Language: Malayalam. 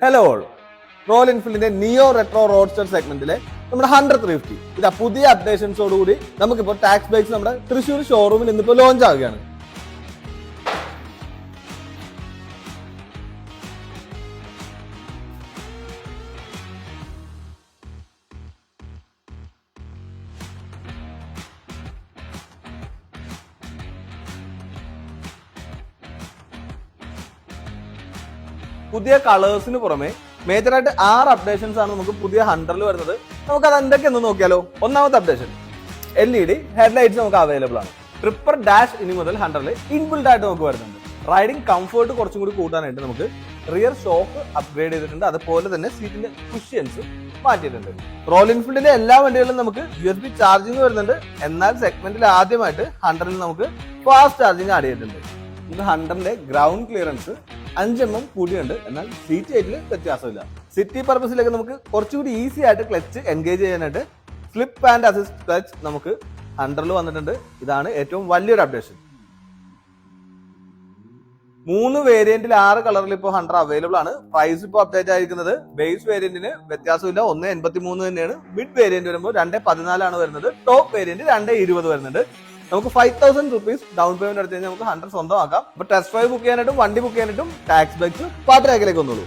ഹലോ ഓൾ, റോയൽ എൻഫീൽഡിന്റെ നിയോ റെട്രോ റോഡ്സ്റ്റർ സെഗ്മെന്റിലെ നമ്മുടെ 100 ഇതാ പുതിയ അപ്ഡേഷൻസോടുകൂടി നമുക്കിപ്പോൾ ടാക്സ് ബൈക്സ് നമ്മുടെ തൃശ്ശൂർ ഷോറൂമിൽ ഇന്നിപ്പോ ലോഞ്ച് ആവുകയാണ്. പുതിയ കളേഴ്സിന് പുറമെ മേജറായിട്ട് 6 അപ്ഡേഷൻസ് ആണ് നമുക്ക് പുതിയ 100 വരുന്നത്. നമുക്ക് അത് എന്തൊക്കെയെന്ന് നോക്കിയാലോ. ഒന്നാമത്തെ അപ്ഡേഷൻ, LED ഹെഡ്ലൈറ്റ്സ് നമുക്ക് അവൈലബിൾ ആണ്. ട്രിപ്പർ ഡാഷ് ഇനി മുതൽ 100 ഇൻബിൽഡ് ആയിട്ട് നമുക്ക് വരുന്നുണ്ട്. റൈഡിംഗ് കംഫർട്ട് കുറച്ചും കൂടി കൂട്ടാനായിട്ട് നമുക്ക് റിയർ ഷോക്ക് അപ്ഗ്രേഡ് ചെയ്തിട്ടുണ്ട്. അതുപോലെ തന്നെ സീറ്റിന്റെ കുഷ്യൻസ് മാറ്റിയിട്ടുണ്ട്. റോയൽ എൻഫീൽഡിലെ എല്ലാ വണ്ടികളിലും നമുക്ക് USB ചാർജിങ് വരുന്നുണ്ട്. എന്നാൽ സെഗ്മെന്റിൽ ആദ്യമായിട്ട് 100 നമുക്ക് ഫാസ്റ്റ് ചാർജിങ് ആഡ് ചെയ്തിട്ടുണ്ട്. ഇത് 100 ഗ്രൗണ്ട് ക്ലിയറൻസ് 5 mm കൂടിയുണ്ട്. എന്നാൽ സീറ്റ് ഹൈറ്റിൽ വ്യത്യാസമില്ല. സിറ്റി പർപ്പസിലേക്ക് നമുക്ക് കുറച്ചുകൂടി ഈസി ആയിട്ട് ക്ലച്ച് എൻഗേജ് ചെയ്യാനായിട്ട് ഫ്ലിപ്പ് ആൻഡ് അസിസ്റ്റ് ക്ലച്ച് നമുക്ക് 100 വന്നിട്ടുണ്ട്. ഇതാണ് ഏറ്റവും വലിയൊരു അപ്ഡേഷൻ. 3 വേരിയന്റിൽ 6 കളറിൽ ഇപ്പോൾ 100 അവൈലബിൾ ആണ്. പ്രൈസ് ഇപ്പോൾ അപ്ഡേറ്റ് ആയിരിക്കുന്നത് ബേസ് വേരിയന്റിന് വ്യത്യാസമില്ല, 183 തന്നെയാണ്. മിഡ് വേരിയന്റ് വരുമ്പോൾ 214 ആണ് വരുന്നത്. ടോപ്പ് വേരിയന്റ് 220 വരുന്നുണ്ട്. നമുക്ക് 5000 rupees ഡൗൺ പേയ്മെന്റ് എടുത്തു കഴിഞ്ഞാൽ നമുക്ക് 100 സ്വന്തമാക്കാം. അപ്പൊ ടെസ്റ്റ് ഡ്രൈവ് ബുക്ക് ചെയ്യാനായിട്ടും വണ്ടി ബുക്ക് ചെയ്യാനായിട്ടും ടാക്സ് ബൈക്സ് പാത്രയാക്കിലേക്ക് വന്നോളൂ.